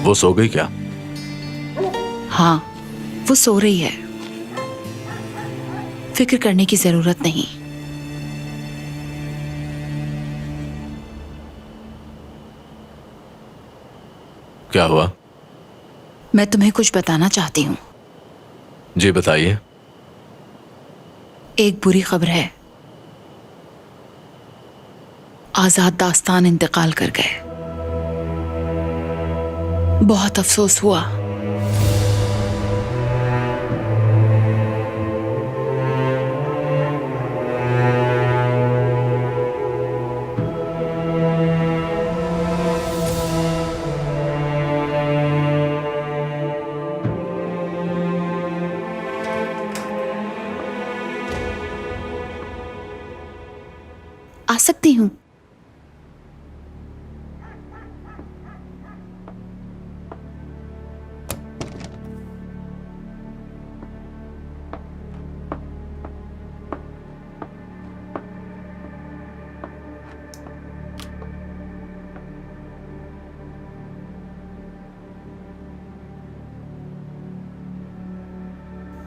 वो सो गई क्या? हाँ, वो सो रही है। फिक्र करने की जरूरत नहीं। क्या हुआ? मैं तुम्हें कुछ बताना चाहती हूँ। जी बताइए। एक बुरी खबर है। आजाद दास्तान इंतकाल कर गए। बहुत अफसोस हुआ। आ सकती हूँ?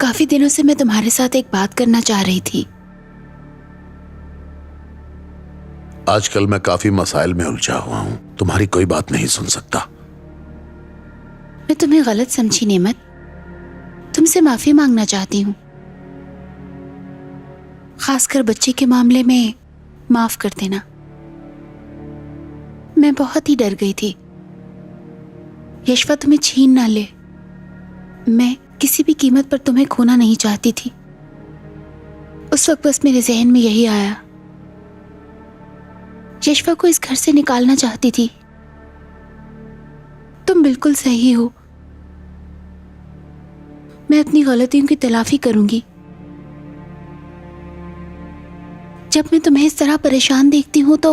काफी दिनों से मैं तुम्हारे साथ एक बात करना चाह रही थी। आजकल मैं काफी मसाइल में उलझा हुआ हूं, तुम्हारी कोई बात नहीं सुन सकता। मैं तुम्हें गलत समझी नेमत, तुमसे माफी मांगना चाहती हूँ। खासकर बच्चे के मामले में माफ कर देना। मैं बहुत ही डर गई थी यशवा तुम्हें छीन ना ले। मैं किसी भी कीमत पर तुम्हें खोना नहीं चाहती थी। उस वक्त बस मेरे जहन में यही आया, यशवा को इस घर से निकालना चाहती थी। तुम बिल्कुल सही हो। मैं अपनी गलतियों की तलाफी करूंगी। जब मैं तुम्हें इस तरह परेशान देखती हूं तो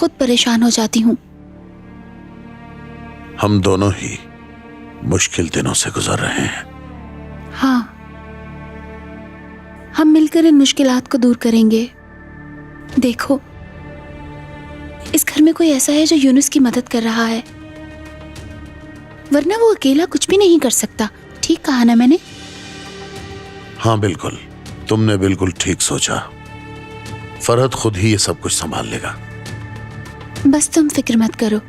खुद परेशान हो जाती हूं। हम दोनों ही मुश्किल दिनों से गुजर रहे हैं। हाँ, हम मिलकर इन मुश्किलात को दूर करेंगे। देखो, इस घर में कोई ऐसा है जो यूनुस की मदद कर रहा है, वरना वो अकेला कुछ भी नहीं कर सकता। ठीक कहा ना मैंने? हाँ बिल्कुल, तुमने बिल्कुल ठीक सोचा। फरहत खुद ही ये सब कुछ संभाल लेगा। बस तुम फिक्र मत करो।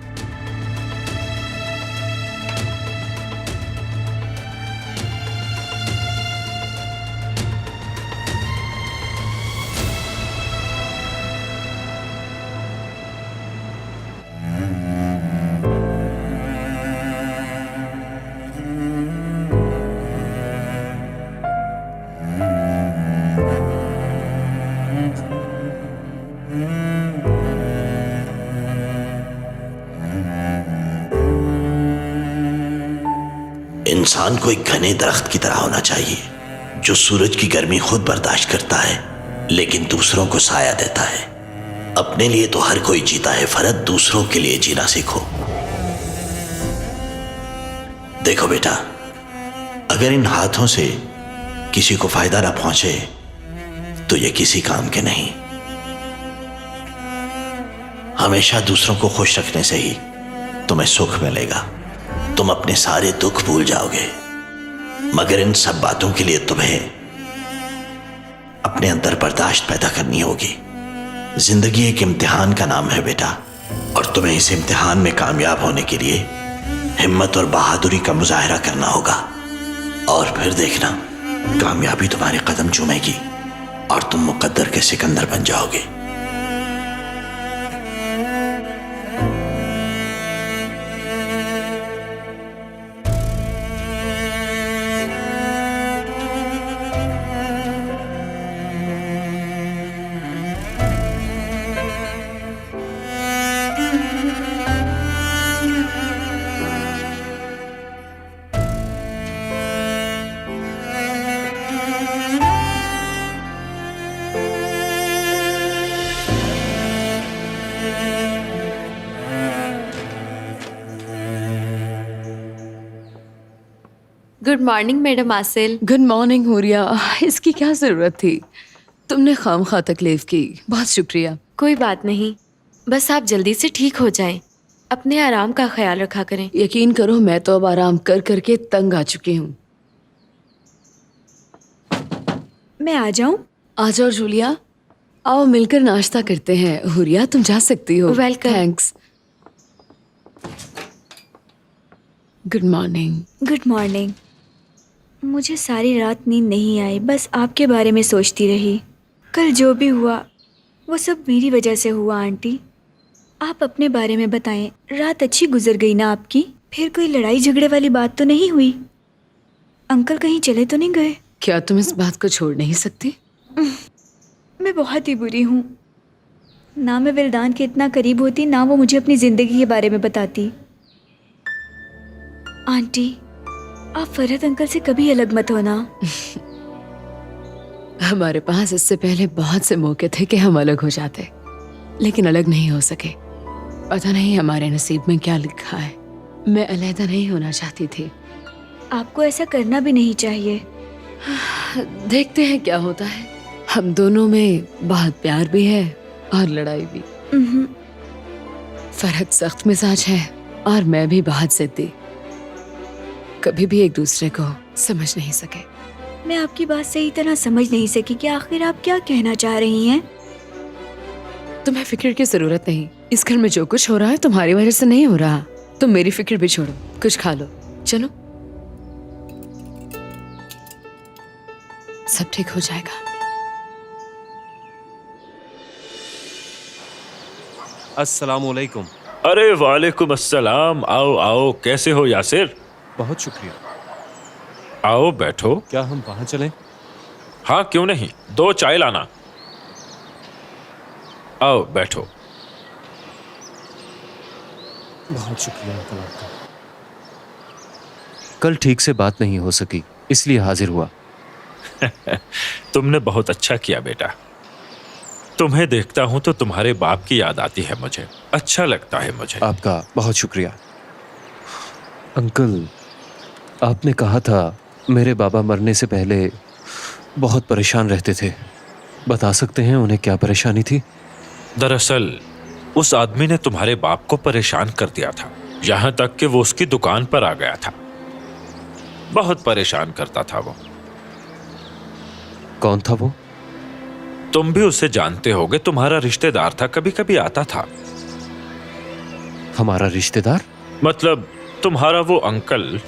इंसान को एक घने दरख्त की तरह होना चाहिए, जो सूरज की गर्मी खुद बर्दाश्त करता है लेकिन दूसरों को साया देता है। अपने लिए तो हर कोई जीता है फरहत, दूसरों के लिए जीना सीखो। देखो बेटा, अगर इन हाथों से किसी को फायदा ना पहुंचे तो ये किसी काम के नहीं। हमेशा दूसरों को खुश रखने से ही तुम्हें सुख मिलेगा। तुम अपने सारे दुख भूल जाओगे, मगर इन सब बातों के लिए तुम्हें अपने अंदर बर्दाश्त पैदा करनी होगी। जिंदगी एक इम्तिहान का नाम है बेटा, और तुम्हें इस इम्तिहान में कामयाब होने के लिए हिम्मत और बहादुरी का मुजाहरा करना होगा। और फिर देखना, कामयाबी तुम्हारे कदम चूमेगी और तुम मुकद्दर के सिकंदर बन जाओगे। गुड मॉर्निंग मैडम आसिल। Good morning Huriya. इसकी क्या ज़रूरत थी? तुमने खामखा तकलीफ की, बहुत शुक्रिया। कोई बात नहीं, बस आप जल्दी से ठीक हो जाएं। अपने आराम का ख्याल रखा करें। यकीन करो, मैं तो अब आराम कर करके तंग आ चुकी हूँ। मैं आ जाऊं? आ जाओ जूलिया, आओ मिलकर नाश्ता करते हैं। हुरिया, तुम जा सकती हो। Welcome. Thanks. Good morning. Good morning. मुझे सारी रात नींद नहीं आई, बस आपके बारे में सोचती रही। कल जो भी हुआ वो सब मेरी वजह से हुआ। आंटी, आप अपने बारे में बताएं। रात अच्छी गुजर गई ना आपकी? फिर कोई लड़ाई झगड़े वाली बात तो नहीं हुई? अंकल कहीं चले तो नहीं गए? क्या तुम इस बात को छोड़ नहीं सकती? मैं बहुत ही बुरी हूँ। ना मैं विल्दान के इतना करीब होती, ना वो मुझे अपनी ज़िंदगी के बारे में बताती। आंटी, आप फरहत अंकल से कभी अलग मत होना। हमारे पास इससे पहले बहुत से मौके थे कि हम अलग हो जाते, लेकिन अलग नहीं हो सके। पता नहीं हमारे नसीब में क्या लिखा है। मैं अलहदा नहीं होना चाहती थी। आपको ऐसा करना भी नहीं चाहिए। देखते हैं क्या होता है। हम दोनों में बहुत प्यार भी है और लड़ाई भी। फरहत सख्त मिजाज है और मैं भी बहुत जिद्दी। कभी भी एक दूसरे को समझ नहीं सके। मैं आपकी बात सही तरह समझ नहीं सकी कि आखिर आप क्या कहना चाह रही हैं। तुम्हें फिक्र की जरूरत नहीं। इस घर में जो कुछ हो रहा है तुम्हारी वजह से नहीं हो रहा। तुम मेरी फिक्र भी छोड़ो, कुछ खा लो। चलो, सब ठीक हो जाएगा। अस्सलाम वालेकुम। अरे वालेकुम अस्सलाम। आओ आओ, कैसे हो यासिर? बहुत शुक्रिया। आओ बैठो। क्या हम वहाँ चलें? हाँ क्यों नहीं, 2 चाय लाना। आओ बैठो। बहुत शुक्रिया अंकल आपका। कल ठीक से बात नहीं हो सकी, इसलिए हाजिर हुआ। तुमने बहुत अच्छा किया बेटा। तुम्हें देखता हूं तो तुम्हारे बाप की याद आती है मुझे। अच्छा लगता है मुझे। आपका बहुत शुक्रिया। अंकल, आपने कहा था मेरे बाबा मरने से पहले बहुत परेशान रहते थे। बता सकते हैं उन्हें क्या परेशानी थी? दरअसल उस आदमी ने तुम्हारे बाप को परेशान कर दिया था, यहां तक कि वो उसकी दुकान पर आ गया था। बहुत परेशान करता था वो। कौन था वो? तुम भी उसे जानते होगे, तुम्हारा रिश्तेदार था, कभी कभी आता था। हमारा रिश्तेदार? मतलब तुम्हारा वो अंकल।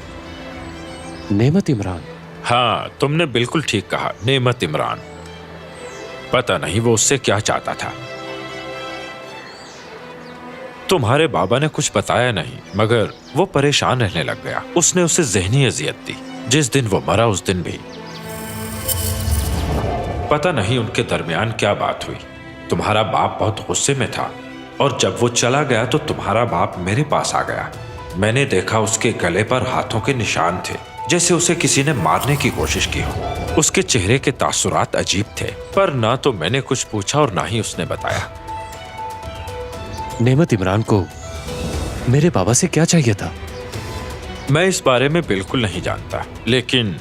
नेमत इमरान? हाँ, तुमने बिल्कुल ठीक कहा, नेमत इमरान। पता नहीं वो उससे क्या चाहता था। तुम्हारे बाबा ने कुछ बताया नहीं, मगर वो परेशान रहने लग गया। उसने उसे ज़हनी अजियत दी। जिस दिन वो मरा उस दिन भी पता नहीं उनके दरमियान क्या बात हुई। तुम्हारा बाप बहुत गुस्से में था और जब वो चला गया तो तुम्हारा बाप मेरे पास आ गया। मैंने देखा उसके गले पर हाथों के निशान थे, जैसे उसे किसी ने मारने की कोशिश की हो। उसके चेहरे के तासुरात अजीब थे, पर ना तो मैंने कुछ पूछा और ना ही उसने बताया। नेमत इमरान को मेरे बाबा से क्या चाहिए था? मैं इस बारे में बिल्कुल नहीं जानता, लेकिन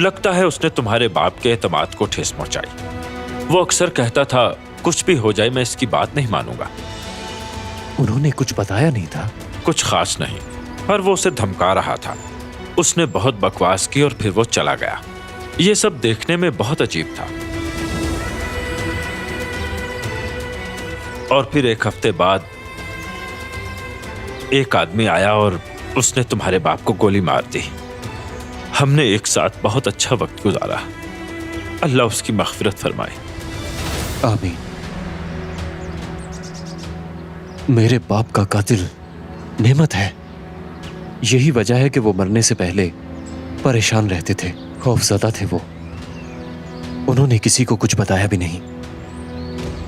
लगता है उसने तुम्हारे बाप के एतमाद को ठेस पहुंचाई। वो अक्सर कहता था, कुछ भी हो जाए मैं इसकी बात नहीं मानूंगा। उन्होंने कुछ बताया नहीं था? कुछ खास नहीं, पर वो उसे धमका रहा था। उसने बहुत बकवास की और फिर वो चला गया। ये सब देखने में बहुत अजीब था। और फिर 1 हफ्ते बाद एक आदमी आया और उसने तुम्हारे बाप को गोली मार दी। हमने एक साथ बहुत अच्छा वक्त गुजारा। अल्लाह उसकी मग़फ़िरत फरमाए। आमीन। मेरे बाप का कातिल नेमत है। यही वजह है कि वो मरने से पहले परेशान रहते थे, खौफज़दा थे वो। उन्होंने किसी को कुछ बताया भी नहीं।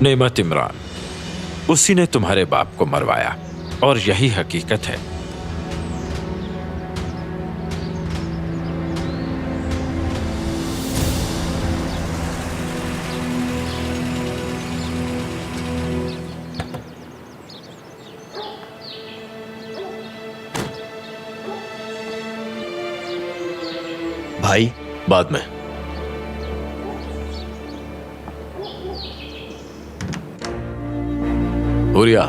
नेमत इमरान, उसी ने तुम्हारे बाप को मरवाया और यही हकीकत है। भाई, बाद में। हुरिया,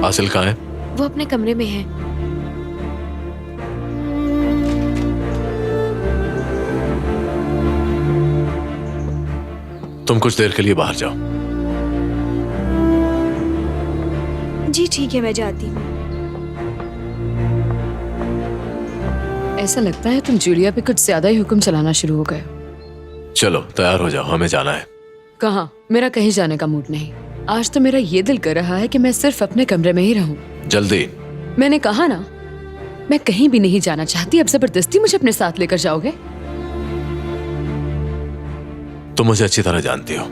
आसिल कहाँ है? वो अपने कमरे में है। तुम कुछ देर के लिए बाहर जाओ। जी ठीक है, मैं जाती हूँ। ऐसा लगता है तुम जूलिया पे कुछ ज्यादा ही हुक्म चलाना शुरू हो गए। चलो तैयार हो जाओ, हमें जाना है। कहाँ? मेरा कहीं जाने का मूड नहीं। आज तो मेरा ये दिल कर रहा है कि मैं सिर्फ अपने कमरे में ही रहूं। जल्दी। मैंने कहा ना, मैं कहीं भी नहीं जाना चाहती। अब जबरदस्ती मुझे अपने साथ लेकर जाओगे? तुम मुझे अच्छी तरह जानती हो।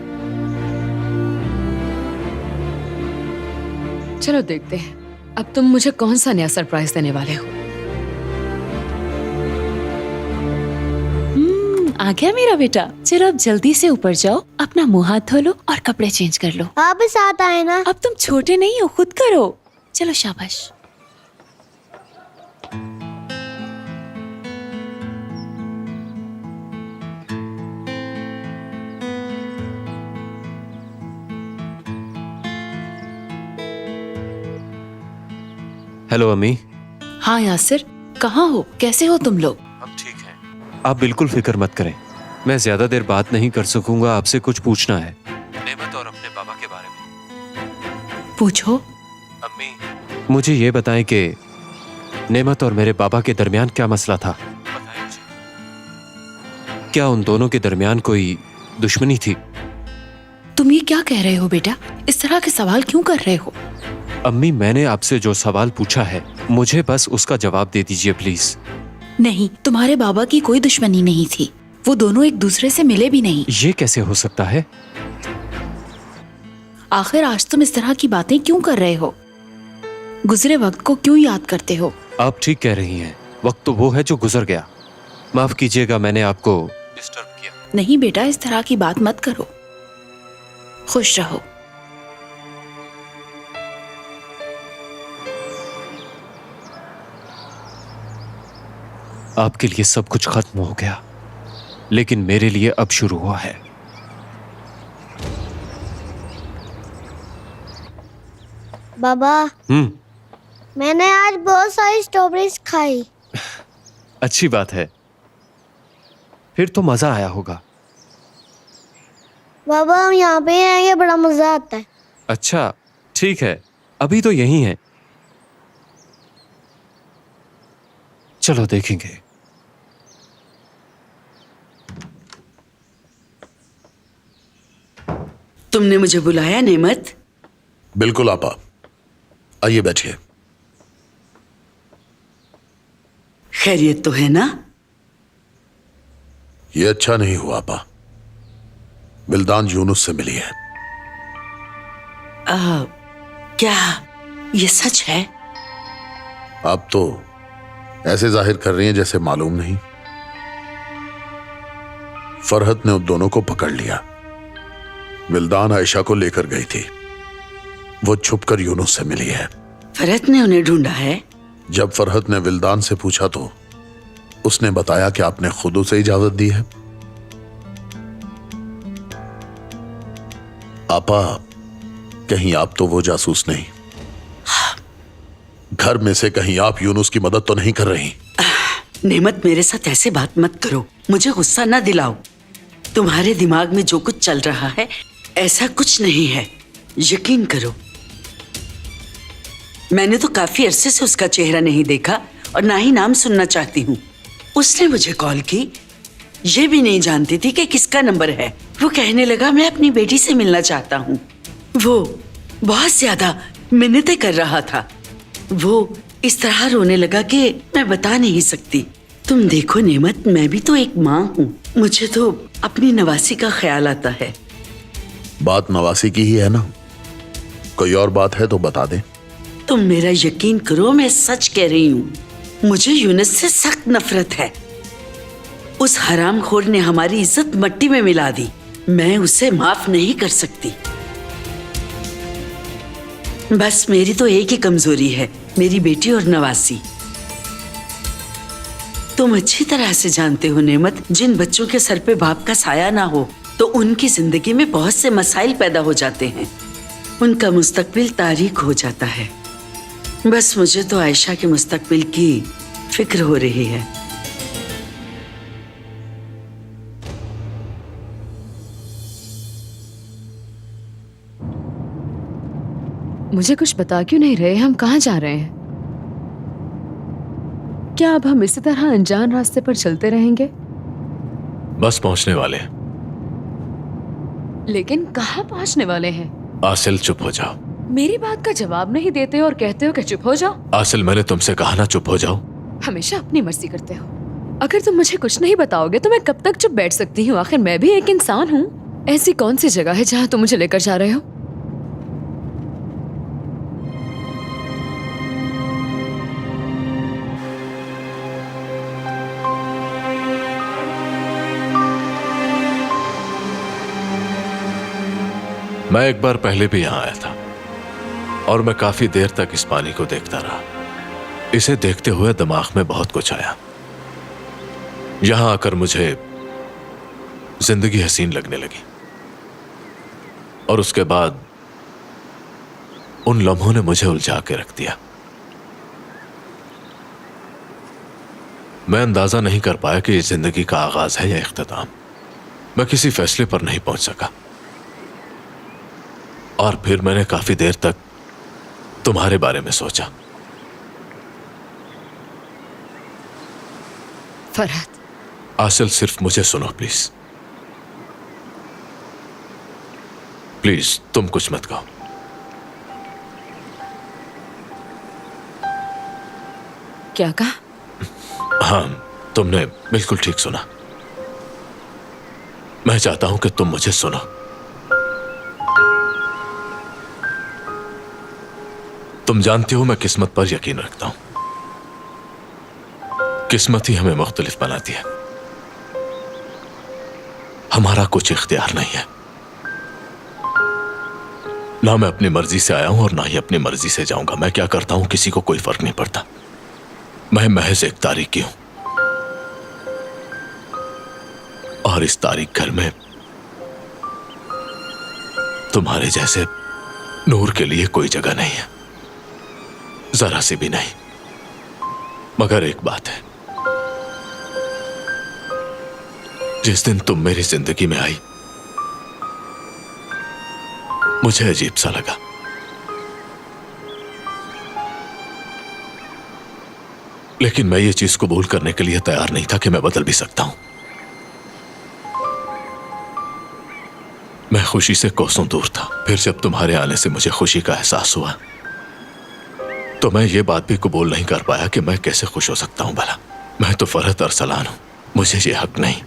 चलो देखते हैं अब तुम मुझे कौन सा नया सरप्राइज देने वाले हो। आ गया मेरा बेटा। चलो अब जल्दी से ऊपर जाओ, अपना मुंह हाथ धो लो और कपड़े चेंज कर लो। आप भी साथ आए ना। अब तुम छोटे नहीं हो, खुद करो। चलो शाबाश। हेलो अम्मी। हाँ यासिर, कहाँ हो? कैसे हो तुम लोग? हम ठीक हैं। आप बिल्कुल फिक्र मत करें। मैं ज्यादा देर बात नहीं कर सकूंगा, आपसे कुछ पूछना है नेमत और अपने बाबा के बारे में। पूछो। अम्मी, मुझे ये बताएं कि नेमत और मेरे बाबा के दरमियान क्या मसला था? बताएं मुझे। क्या उन दोनों के दरमियान कोई दुश्मनी थी? तुम ये क्या कह रहे हो बेटा? इस तरह के सवाल क्यों कर रहे हो? अम्मी, मैंने आपसे जो सवाल पूछा है मुझे बस उसका जवाब दे दीजिए प्लीज। नहीं, तुम्हारे बाबा की कोई दुश्मनी नहीं थी। वो दोनों एक दूसरे से मिले भी नहीं। ये कैसे हो सकता है? आखिर आज तुम इस तरह की बातें क्यों कर रहे हो? गुजरे वक्त को क्यों याद करते हो? आप ठीक कह रही हैं। वक्त तो वो है जो गुजर गया। माफ कीजिएगा, मैंने आपको डिस्टर्ब किया। नहीं बेटा, इस तरह की बात मत करो। खुश रहो। आपके लिए सब कुछ खत्म हो गया, लेकिन मेरे लिए अब शुरू हुआ है। बाबा, मैंने आज बहुत सारी स्ट्रॉबेरीज खाई। अच्छी बात है, फिर तो मजा आया होगा। बाबा, हम यहाँ पे ही आएंगे, बड़ा मजा आता है। अच्छा ठीक है, अभी तो यही है। चलो देखेंगे। तुमने मुझे बुलाया नेमत? बिल्कुल आपा, आइए बैठिए। खैरियत तो है ना? ये अच्छा नहीं हुआ आपा। विल्दान यूनुस से मिली है। क्या ये सच है? आप तो ऐसे जाहिर कर रही हैं जैसे मालूम नहीं। फरहत ने उन दोनों को पकड़ लिया। विल्दान आयशा को लेकर गई थी। वो छुपकर यूनुस से मिली है। फरहत ने उन्हें ढूंढा है? जब फरहत ने विल्दान से पूछा तो उसने बताया कि आपने खुद उसे इजाजत दी है। आपा, कहीं आप तो वो जासूस नहीं? घर में से कहीं आप यूनुस की मदद तो नहीं कर रही? नेमत, मेरे साथ ऐसे बात मत करो। मुझे गुस्सा ना दिलाओ। तुम्हारे दिमाग में जो कुछ चल रहा है ऐसा कुछ नहीं है, यकीन करो। मैंने तो काफी अरसे से उसका चेहरा नहीं देखा और ना ही नाम सुनना चाहती हूँ। उसने मुझे कॉल की, ये भी नहीं जानती थी कि किसका नंबर है। वो कहने लगा मैं अपनी बेटी से मिलना चाहता हूँ। वो बहुत ज्यादा मिन्नतें कर रहा था। वो इस तरह रोने लगा कि मैं बता नहीं सकती। तुम देखो नेमत, मैं भी तो एक माँ हूँ। मुझे तो अपनी नवासी का ख्याल आता है। बात नवासी की ही है ना? कोई और बात है तो बता दे। तुम मेरा यकीन करो, मैं सच कह रही हूँ। मुझे यूनुस से सख्त नफरत है। उस हरामखोर ने हमारी इज्जत मट्टी में मिला दी। मैं उसे माफ नहीं कर सकती। बस मेरी तो एक ही कमजोरी है, मेरी बेटी और नवासी। तुम अच्छी तरह से जानते हो नेमत, जिन बच्चों के सर पे बाप का साया ना हो तो उनकी जिंदगी में बहुत से मसाइल पैदा हो जाते हैं। उनका मुस्तकबिल तारीक हो जाता है। बस मुझे तो आयशा के मुस्तकबिल की फिक्र हो रही है। मुझे कुछ बता क्यों नहीं रहे? हम कहाँ जा रहे हैं? क्या अब हम इसी तरह अनजान रास्ते पर चलते रहेंगे? बस पहुंचने वाले हैं। लेकिन कहाँ पहुंचने वाले हैं? आसिल, चुप हो जाओ। मेरी बात का जवाब नहीं देते और कहते हो कि चुप हो जाओ। आसिल, मैंने तुमसे कहा ना चुप हो जाओ। हमेशा अपनी मर्जी करते हो। अगर तुम मुझे कुछ नहीं बताओगे तो मैं कब तक चुप बैठ सकती हूँ? आखिर मैं भी एक इंसान हूँ। ऐसी कौन सी जगह है जहाँ तुम मुझे लेकर जा रहे हो? मैं एक बार पहले भी यहां आया था और मैं काफी देर तक इस पानी को देखता रहा। इसे देखते हुए दिमाग में बहुत कुछ आया। यहां आकर मुझे जिंदगी हसीन लगने लगी और उसके बाद उन लम्हों ने मुझे उलझा के रख दिया। मैं अंदाजा नहीं कर पाया कि ये जिंदगी का आगाज है या इख्तिताम। मैं किसी फैसले पर नहीं पहुंच सका और फिर मैंने काफी देर तक तुम्हारे बारे में सोचा। फरहत, आसिल, सिर्फ मुझे सुनो प्लीज। प्लीज तुम कुछ मत कहो। क्या कहा? हाँ, तुमने बिल्कुल ठीक सुना। मैं चाहता हूं कि तुम मुझे सुनो। तुम जानती हो मैं किस्मत पर यकीन रखता हूं। किस्मत ही हमें मुख्तलिफ बनाती है। हमारा कुछ इख्तियार नहीं है। ना मैं अपनी मर्जी से आया हूं और ना ही अपनी मर्जी से जाऊंगा। मैं क्या करता हूं किसी को कोई फर्क नहीं पड़ता। मैं महज एक तारीकी हूं और इस तारीक घर में तुम्हारे जैसे नूर के लिए कोई जगह नहीं है, जरा सी भी नहीं। मगर एक बात है, जिस दिन तुम मेरी जिंदगी में आई मुझे अजीब सा लगा। लेकिन मैं ये चीज कबूल करने के लिए तैयार नहीं था कि मैं बदल भी सकता हूं। मैं खुशी से कोसों दूर था। फिर जब तुम्हारे आने से मुझे खुशी का एहसास हुआ तो मैं ये बात भी कबूल नहीं कर पाया कि मैं कैसे खुश हो सकता हूं भला। मैं तो फरहत अरसलान हूं, मुझे ये हक नहीं।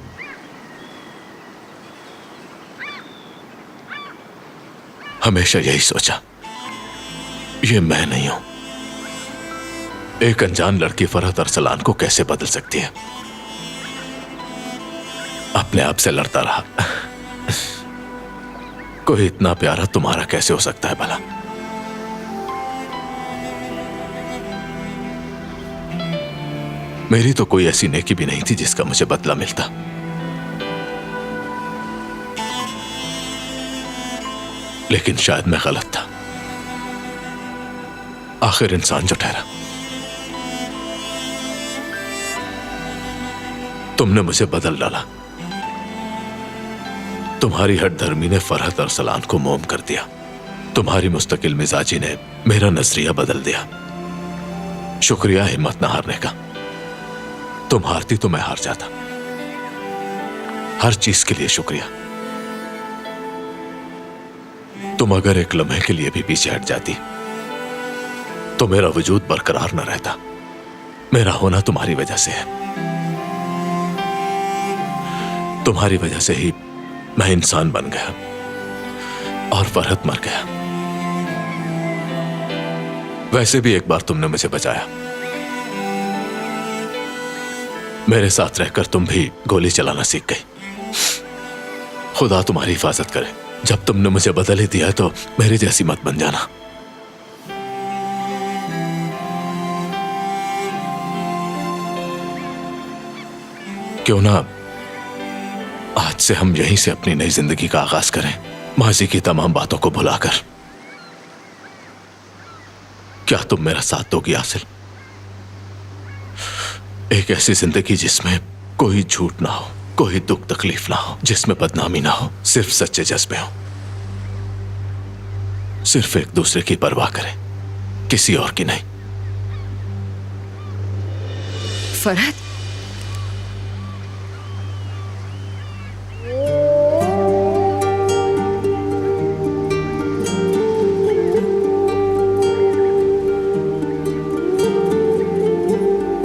हमेशा यही सोचा ये मैं नहीं हूं। एक अनजान लड़की फरहत अरसलान को कैसे बदल सकती है? अपने आप से लड़ता रहा। कोई इतना प्यारा तुम्हारा कैसे हो सकता है भला? मेरी तो कोई ऐसी नेकी भी नहीं थी जिसका मुझे बदला मिलता। लेकिन शायद मैं गलत था। आखिर इंसान जो ठहरा। तुमने मुझे बदल डाला। तुम्हारी हठधर्मी ने फरहत अरसलान को मोम कर दिया। तुम्हारी मुस्तकिल मिजाजी ने मेरा नजरिया बदल दिया। शुक्रिया हिम्मत न हारने का। तुम हारती तो मैं हार जाता। हर चीज के लिए शुक्रिया। तुम अगर एक लम्हे के लिए भी पीछे हट जाती तो मेरा वजूद बरकरार न रहता। मेरा होना तुम्हारी वजह से है। तुम्हारी वजह से ही मैं इंसान बन गया और फरहत मर गया। वैसे भी एक बार तुमने मुझे बचाया। मेरे साथ रहकर तुम भी गोली चलाना सीख गई। खुदा तुम्हारी हिफाजत करे। जब तुमने मुझे बदल ही दिया तो मेरी जैसी मत बन जाना। क्यों ना आज से हम यहीं से अपनी नई जिंदगी का आगाज करें, माजी की तमाम बातों को भुलाकर। क्या तुम मेरा साथ दोगी आसिल? एक ऐसी जिंदगी जिसमें कोई झूठ ना हो, कोई दुख तकलीफ ना हो, जिसमें बदनामी ना हो, सिर्फ सच्चे जज्बे हो, सिर्फ एक दूसरे की परवाह करें, किसी और की नहीं। फरहत,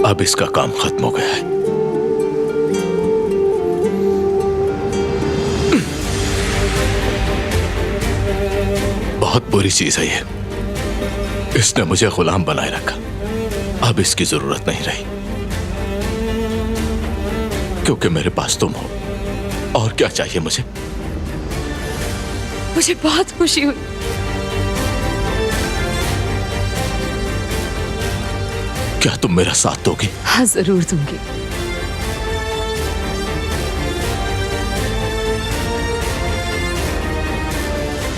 अब इसका काम खत्म हो गया है। बहुत बुरी चीज है ये। इसने मुझे गुलाम बनाए रखा। अब इसकी जरूरत नहीं रही, क्योंकि मेरे पास तुम हो। और क्या चाहिए मुझे? मुझे बहुत खुशी हुई। क्या तुम मेरा साथ दोगी? हाँ, जरूर दूंगी।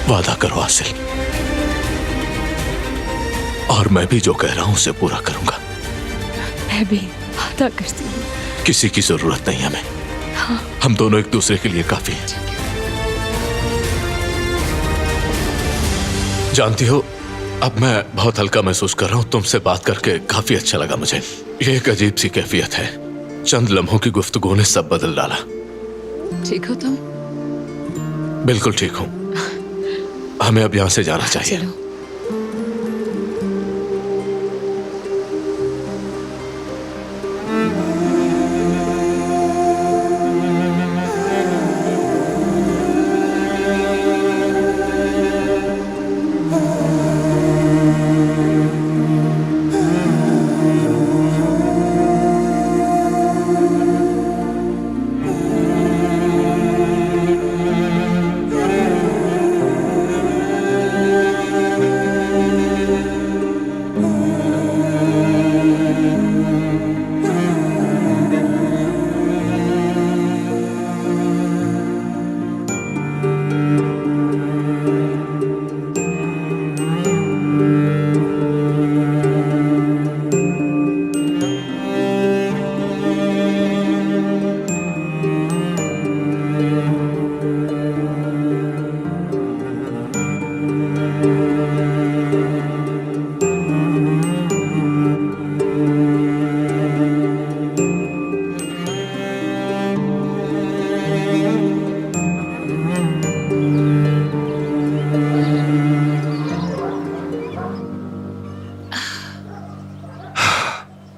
वादा करो आसिल, और मैं भी जो कह रहा हूं उसे पूरा करूंगा। मैं भी वादा करती हूँ। किसी की जरूरत नहीं हमें। हाँ। हम दोनों एक दूसरे के लिए काफी हैं। जानती हो, अब मैं बहुत हल्का महसूस कर रहा हूं। तुमसे बात करके काफी अच्छा लगा मुझे। ये एक अजीब सी कैफियत है। चंद लम्हों की गुफ्तगू ने सब बदल डाला। ठीक हो तुम? बिल्कुल ठीक हूं। हमें अब यहां से जाना चाहिए। चलो।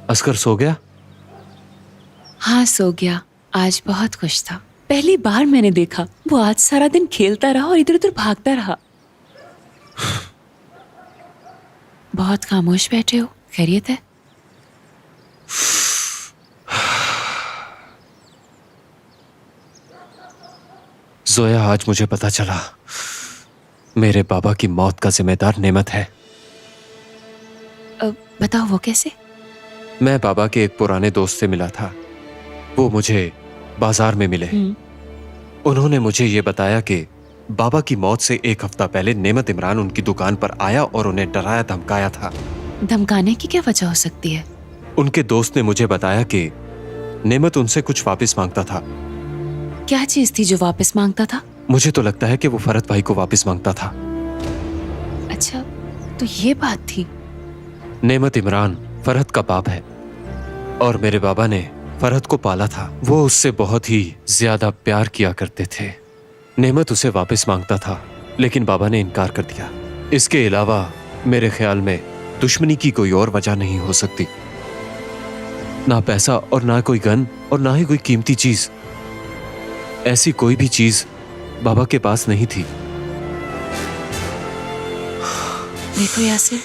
असगर सो गया? हाँ, सो गया। आज बहुत खुश था। पहली बार मैंने देखा वो आज सारा दिन खेलता रहा और इधर उधर भागता रहा। बहुत खामोश बैठे हो, खैरियत है? जोया, आज मुझे पता चला मेरे बाबा की मौत का जिम्मेदार नेमत है। बताओ वो कैसे? मैं बाबा के एक पुराने दोस्त से मिला था। वो मुझे बाजार में मिले। उन्होंने मुझे ये बताया कि बाबा की मौत से एक हफ्ता पहले नेमत इमरान उनकी दुकान पर आया और उन्हें डराया धमकाया था। धमकाने की क्या वजह हो सकती है? उनके दोस्त ने मुझे बताया कि नेमत उनसे कुछ वापस मांगता था। क्या चीज थी जो वापस मांगता था? मुझे तो लगता है कि वो फरहत भाई को वापस मांगता था। अच्छा, तो ये बात थी। नेमत इमरान फरहत का बाप है और मेरे बाबा ने फरहत को पाला था। वो उससे बहुत ही ज्यादा प्यार किया करते थे। नेमत उसे वापस मांगता था, लेकिन बाबा ने इनकार कर दिया। इसके अलावा मेरे ख्याल में दुश्मनी की कोई और वजह नहीं हो सकती। ना पैसा और ना कोई गन और ना ही कोई कीमती चीज। ऐसी कोई भी चीज बाबा के पास नहीं थी। देखो यासिर,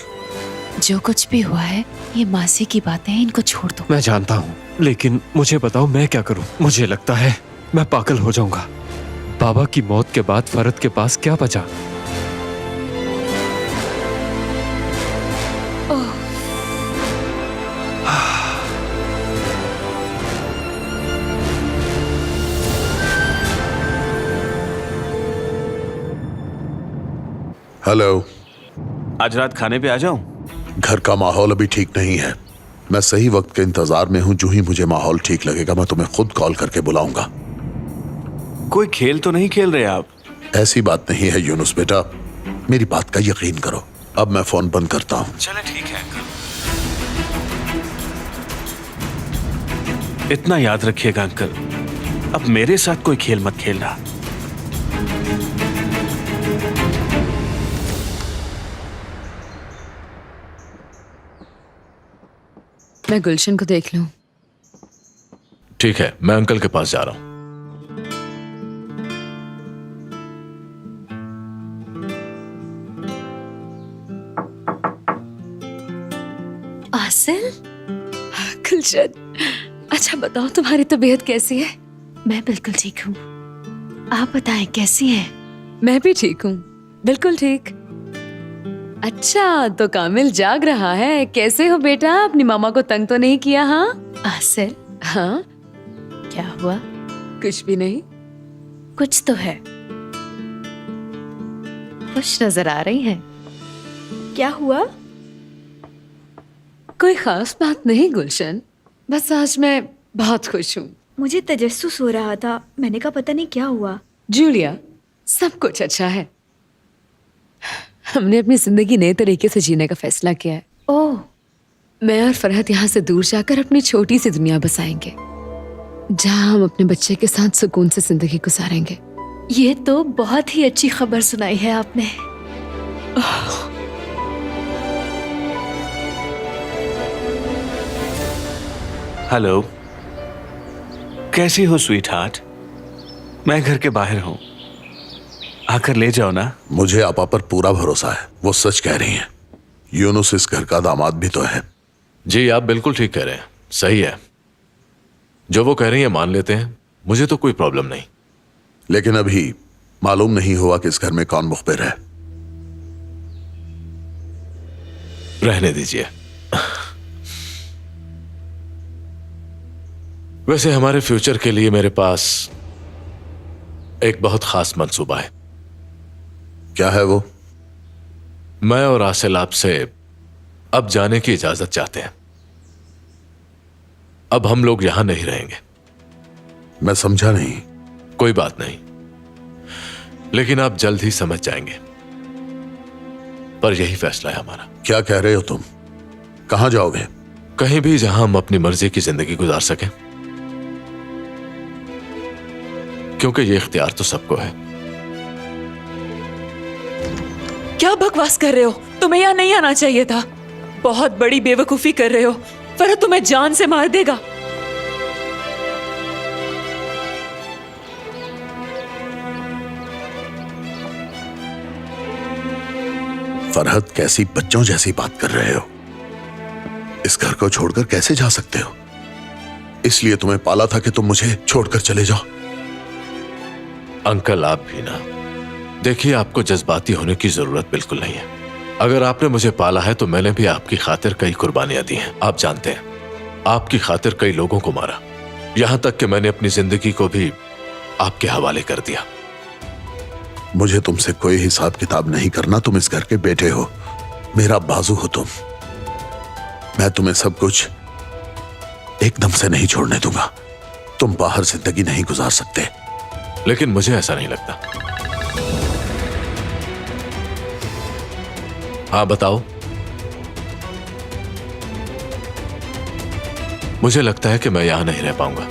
जो कुछ भी हुआ है ये मासी की बातें हैं, इनको छोड़ दो। मैं जानता हूँ, लेकिन मुझे बताओ मैं क्या करूं? मुझे लगता है मैं पागल हो जाऊंगा। बाबा की मौत के बाद फरहत के पास क्या बचा? हेलो। आज रात खाने पे आ जाऊं? घर का माहौल अभी ठीक नहीं है। मैं सही वक्त के इंतजार में हूं। जो ही मुझे माहौल ठीक लगेगा मैं तुम्हें खुद कॉल करके बुलाऊंगा। कोई खेल तो नहीं खेल रहे आप? ऐसी बात नहीं है यूनुस बेटा, मेरी बात का यकीन करो। अब मैं फोन बंद करता हूं। चले ठीक है अंकल। इतना याद रखिएगा अंकल, अब मेरे साथ कोई खेल मत खेलना। मैं गुलशन को देख लूं। ठीक है, मैं अंकल के पास जा रहा हूं। आसिल, गुलशन, अच्छा बताओ तुम्हारी तबीयत कैसी है? मैं बिल्कुल ठीक हूँ। आप बताएं कैसी हैं? मैं भी ठीक हूँ, बिल्कुल ठीक। अच्छा, तो कामिल जाग रहा है। कैसे हो बेटा? अपनी मामा को तंग तो नहीं किया? हाँ आसिल, हाँ, क्या हुआ? कुछ भी नहीं। कुछ तो है। खुश नजर आ रही हैं। क्या हुआ? कोई खास बात नहीं गुलशन, बस आज मैं बहुत खुश हूँ। मुझे तजस्सुस हो रहा था, मैंने कहा पता नहीं क्या हुआ। जूलिया, सब कुछ अच्छा है। हमने अपनी जिंदगी नए तरीके से जीने का फैसला किया है। ओह, मैं और फरहत यहाँ से दूर जाकर अपनी छोटी सी दुनिया बसाएंगे, जहाँ हम अपने बच्चे के साथ सुकून से जिंदगी गुजारेंगे। ये तो बहुत ही अच्छी खबर सुनाई है आपने। हेलो, कैसी हो स्वीट हार्ट? मैं घर के बाहर हूं, आकर ले जाओ ना। मुझे आपा पर पूरा भरोसा है, वो सच कह रही हैं। यूनुस इस घर का दामाद भी तो है। जी, आप बिल्कुल ठीक कह रहे हैं, सही है। जो वो कह रही है मान लेते हैं, मुझे तो कोई प्रॉब्लम नहीं। लेकिन अभी मालूम नहीं हुआ कि इस घर में कौन मुखबिर है। रहने दीजिए। वैसे हमारे फ्यूचर के लिए मेरे पास एक बहुत खास मंसूबा है। क्या है वो? मैं और आसिल आपसे अब जाने की इजाजत चाहते हैं। अब हम लोग यहां नहीं रहेंगे। मैं समझा नहीं। कोई बात नहीं, लेकिन आप जल्द ही समझ जाएंगे। पर यही फैसला है हमारा। क्या कह रहे हो तुम? कहां जाओगे? कहीं भी जहां हम अपनी मर्जी की जिंदगी गुजार सकें, क्योंकि ये इख्तियार तो सबको है। क्या बकवास कर रहे हो? तुम्हें यहाँ नहीं आना चाहिए था। बहुत बड़ी बेवकूफी कर रहे हो। फरहत तुम्हें जान से मार देगा। फरहत, कैसी बच्चों जैसी बात कर रहे हो? इस घर को छोड़कर कैसे जा सकते हो? इसलिए तुम्हें पाला था कि तुम मुझे छोड़कर चले जाओ। अंकल, आप भी ना। देखिए, आपको जज्बाती होने की जरूरत बिल्कुल नहीं है। अगर आपने मुझे पाला है तो मैंने भी आपकी खातिर कई कुर्बानियां दी हैं। आप जानते हैं, आपकी खातिर कई लोगों को मारा, यहां तक कि मैंने अपनी जिंदगी को भी आपके हवाले कर दिया। मुझे तुमसे कोई हिसाब किताब नहीं करना। तुम इस घर के बेटे हो, मेरा बाजू हो तुम। मैं तुम्हें सब कुछ एकदम से नहीं छोड़ने दूंगा। तुम बाहर जिंदगी नहीं गुजार सकते। लेकिन मुझे ऐसा नहीं लगता। हाँ बताओ। मुझे लगता है कि मैं यहां नहीं रह पाऊंगा।